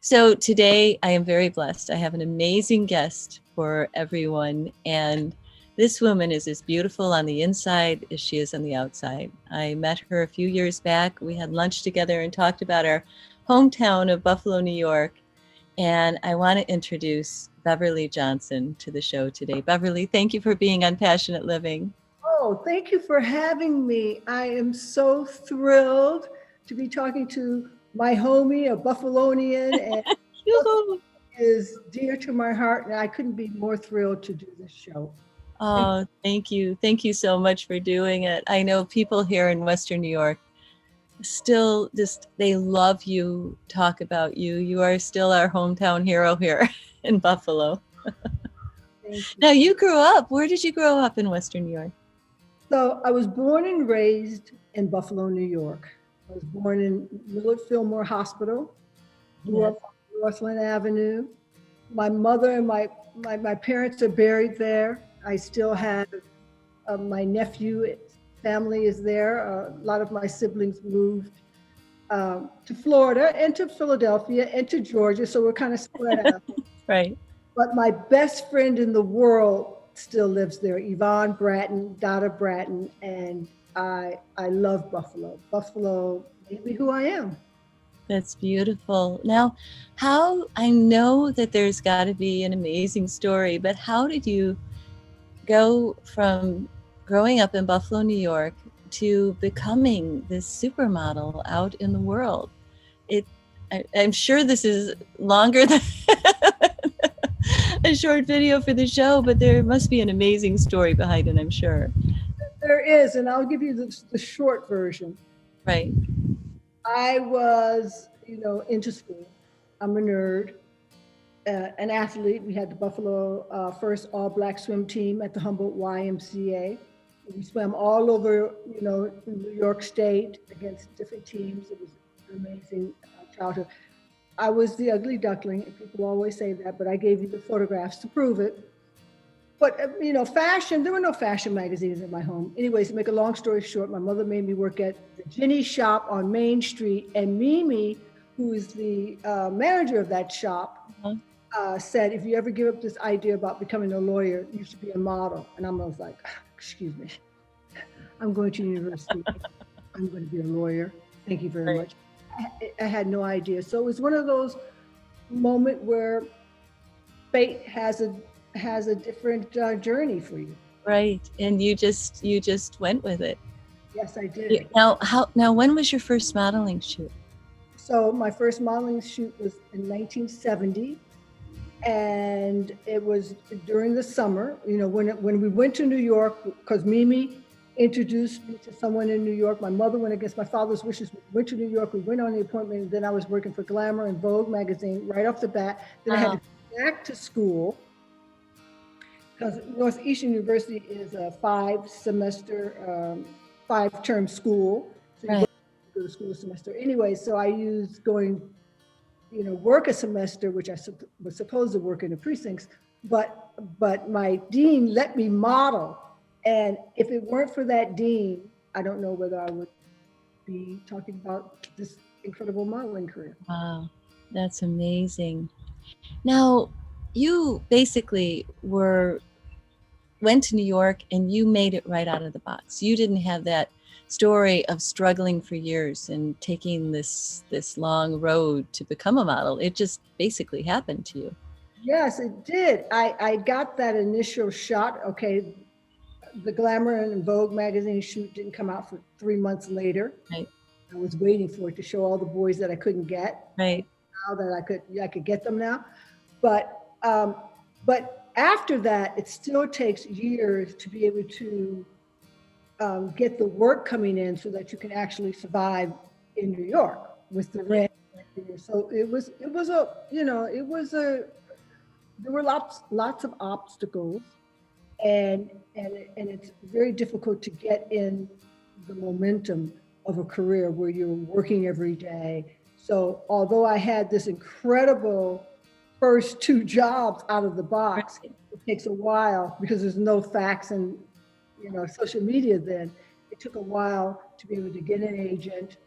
So today I am very blessed. I have an amazing guest for everyone. And this woman is as beautiful on the inside as she is on the outside. I met her a few years back. We had lunch together and talked about our hometown of Buffalo, New York. And I want to introduce Beverly Johnson to the show today. Beverly, thank you for being on Passionate Living. Oh, thank you for having me. I am so thrilled to be talking to my homie, a Buffalonian, and is dear to my heart, and I couldn't be more thrilled to do this show. Oh, thank you. Thank you so much for doing it. I know people here in Western New York still just, they love you, talk about you. You are still our hometown hero here in Buffalo. Now you grew up, where did you grow up in Western New York? So I was born and raised in Buffalo, New York. I was born in Willard Fillmore Hospital, grew up on Northland Avenue. My mother and my parents are buried there. I still have my nephew, family is there. A lot of my siblings moved to Florida and to Philadelphia and to Georgia, so we're kind of spread out. Right. But my best friend in the world still lives there, Yvonne Bratton, Dada Bratton, and I love Buffalo. Buffalo made me who I am. That's beautiful. Now, I know that there's got to be an amazing story, but how did you go from growing up in Buffalo, New York, to becoming this supermodel out in the world? I'm sure this is longer than a short video for the show, but there must be an amazing story behind it, I'm sure. There is, and I'll give you the short version. Right. I was, into school. I'm a nerd, an athlete. We had the Buffalo first all-black swim team at the Humboldt YMCA. We swam all over, New York State against different teams. It was an amazing childhood. I was the ugly duckling, and people always say that, but I gave you the photographs to prove it. But, fashion, there were no fashion magazines in my home. Anyways, to make a long story short, my mother made me work at the Ginny shop on Main Street, and Mimi, who is the manager of that shop, said, if you ever give up this idea about becoming a lawyer, you should be a model. And I was like, excuse me, I'm going to university. I'm going to be a lawyer. Thank you very much. I had no idea. So it was one of those moments where fate has a different journey for you. Right. And you just went with it. Yes, I did. Now when was your first modeling shoot? So my first modeling shoot was in 1970. And it was during the summer, when we went to New York, because Mimi introduced me to someone in New York. My mother went against my father's wishes. We went to New York. We went on the appointment. And then I was working for Glamour and Vogue magazine right off the bat. Then I had to go back to school because Northeastern University is a 5-term school. So you go to school a semester. Anyway, so I used going, work a semester, which I was supposed to work in the precincts, but my dean let me model. And if it weren't for that dean, I don't know whether I would be talking about this incredible modeling career. Wow, that's amazing. Now, you basically went to New York and you made it right out of the box. You didn't have that story of struggling for years and taking this long road to become a model. It just basically happened to you. Yes, it did. I got that initial shot. Okay, the Glamour and Vogue magazine shoot didn't come out for 3 months later. Right. I was waiting for it to show all the boys that I couldn't get. Right. Now that I could get them now, but after that, it still takes years to be able to get the work coming in so that you can actually survive in New York with the rent. So there were lots of obstacles, and it's very difficult to get in the momentum of a career where you're working every day. So although I had this incredible first 2 jobs out of the box, it takes a while because there's no fax and social media then. It took a while to be able to get an agent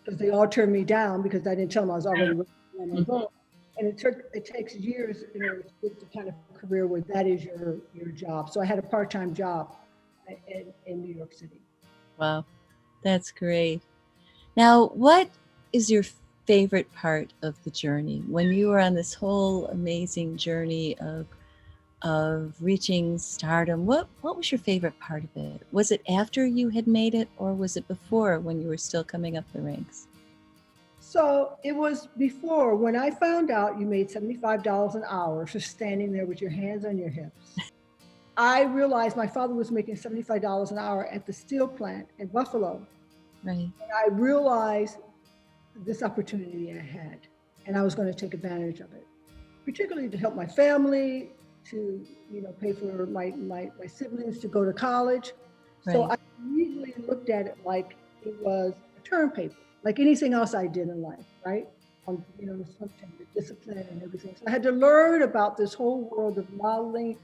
because they all turned me down because I didn't tell them I was already working on my book. And it takes years in order to get the kind of career where that is your job. So I had a part-time job in New York City. Wow, that's great. Now, what is your favorite part of the journey when you were on this whole amazing journey of reaching stardom? What was your favorite part of it? Was it after you had made it, or was it before when you were still coming up the ranks? So it was before, when I found out you made $75 an hour for standing there with your hands on your hips. I realized my father was making $75 an hour at the steel plant in Buffalo. Right. And I realized this opportunity I had, and I was going to take advantage of it, particularly to help my family, to pay for my siblings to go to college. So Right. I immediately looked at it like it was a term paper, like anything else I did in life, right? On something, the discipline and everything. So I had to learn about this whole world of modeling,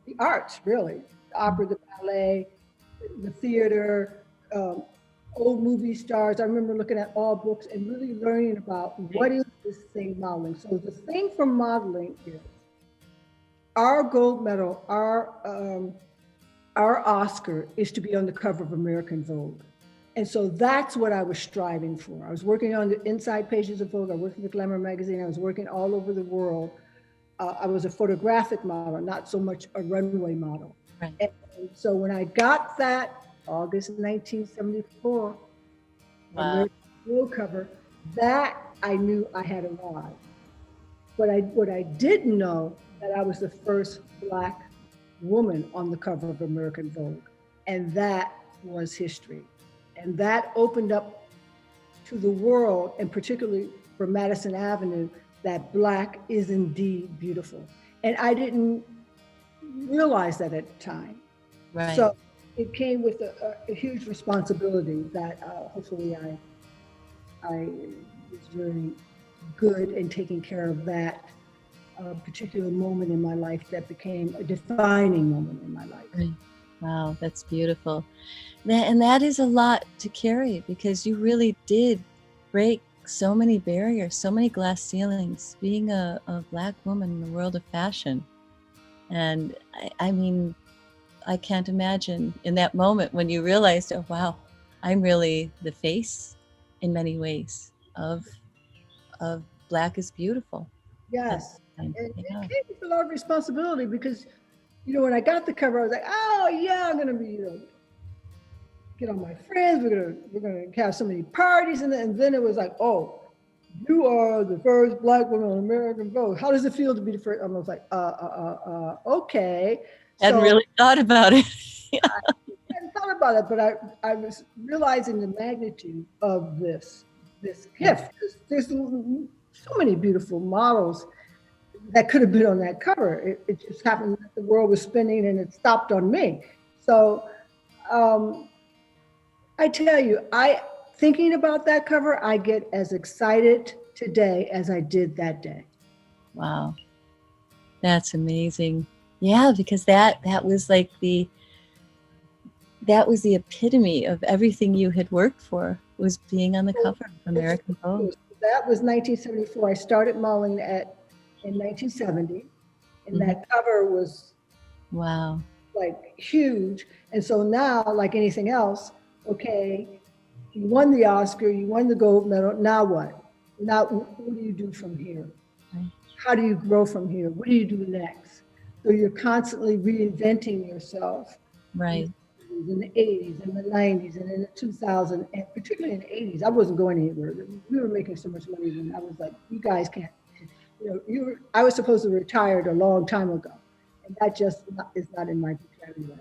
the arts, really, the opera, the ballet, the theater, old movie stars. I remember looking at all books and really learning about what is this thing modeling. So the thing for modeling is our gold medal, our Oscar is to be on the cover of American Vogue. And so that's what I was striving for. I was working on the inside pages of Vogue. I worked for Glamour magazine. I was working all over the world. I was a photographic model, not so much a runway model. Right. And so when I got that August 1974 American Vogue cover, that I knew I had arrived. But what I didn't know, that I was the first Black woman on the cover of American Vogue. And that was history. And that opened up to the world, and particularly for Madison Avenue, that Black is indeed beautiful. And I didn't realize that at the time. Right. So it came with a huge responsibility that hopefully I was very good in taking care of that particular moment in my life that became a defining moment in my life. Right. Wow, that's beautiful. And that is a lot to carry, because you really did break so many barriers, so many glass ceilings, being a Black woman in the world of fashion. And I mean, I can't imagine in that moment when you realized, oh, wow, I'm really the face in many ways of Black is beautiful. Yes. And Yeah. it came with a lot of responsibility because, when I got the cover, I was like, oh yeah, I'm gonna be, get all my friends. We're gonna have so many parties, and then it was like, oh, you are the first Black woman on American Vogue. How does it feel to be the first? I was like, okay. Hadn't really thought about it. I hadn't thought about it, but I was realizing the magnitude of this gift. There's so many beautiful models that could have been on that cover. It just happened that the world was spinning and it stopped on me. So I tell you, thinking about that cover, I get as excited today as I did that day. Wow. That's amazing. Yeah, because that was like the epitome of everything you had worked for, was being on the cover of American Vogue. That was 1974. I started modeling in 1970, and that cover was wow, like huge. And so now, like anything else, okay, you won the Oscar, you won the gold medal. Now what? Now what do you do from here? Right. How do you grow from here? What do you do next? So you're constantly reinventing yourself. Right. In the 80s, in the 90s, and in the 2000s, and particularly in the 80s, I wasn't going anywhere. We were making so much money when I was like, you guys can't, I was supposed to retire a long time ago. And that just is not in my vocabulary.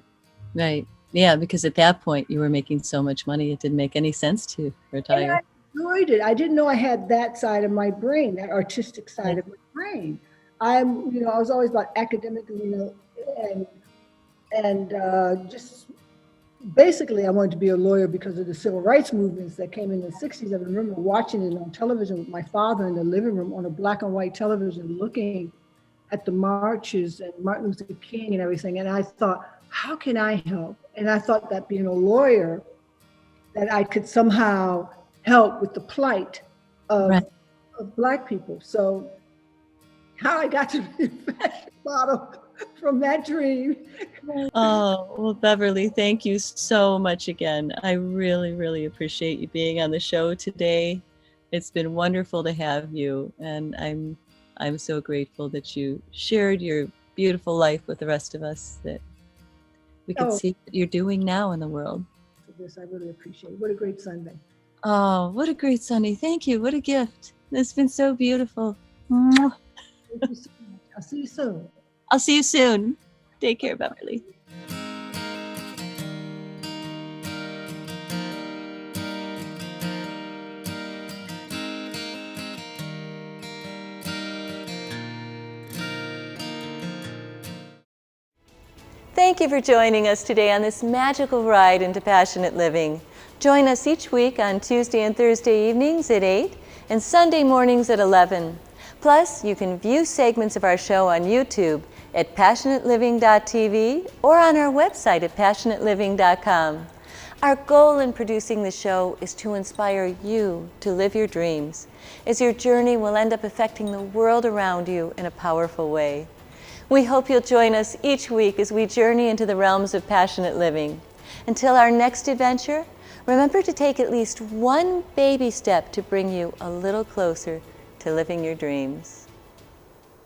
Right. Yeah, because at that point you were making so much money, it didn't make any sense to retire. And I enjoyed it. I didn't know I had that side of my brain, that artistic side of my brain. I was always about academically, and just basically I wanted to be a lawyer because of the civil rights movements that came in the 60s. I remember watching it on television with my father in the living room on a black and white television, looking at the marches and Martin Luther King and everything. And I thought, how can I help? And I thought that being a lawyer, that I could somehow help with the plight of Black people. So how I got to be a fashion model from that dream. Oh, well, Beverly, thank you so much again. I really, really appreciate you being on the show today. It's been wonderful to have you, and I'm so grateful that you shared your beautiful life with the rest of us, that we could Oh, see what you're doing now in the world. for this, I really appreciate it. What a great Sunday. Oh, what a great Sunday. Thank you. What a gift. It's been so beautiful. Mwah. Thank you so much. I'll see you soon. I'll see you soon. Take care, Beverly. Thank you for joining us today on this magical ride into passionate living. Join us each week on Tuesday and Thursday evenings at 8 and Sunday mornings at 11. Plus, you can view segments of our show on YouTube at passionateliving.tv or on our website at passionateliving.com. Our goal in producing the show is to inspire you to live your dreams, as your journey will end up affecting the world around you in a powerful way. We hope you'll join us each week as we journey into the realms of passionate living. Until our next adventure, remember to take at least one baby step to bring you a little closer to living your dreams.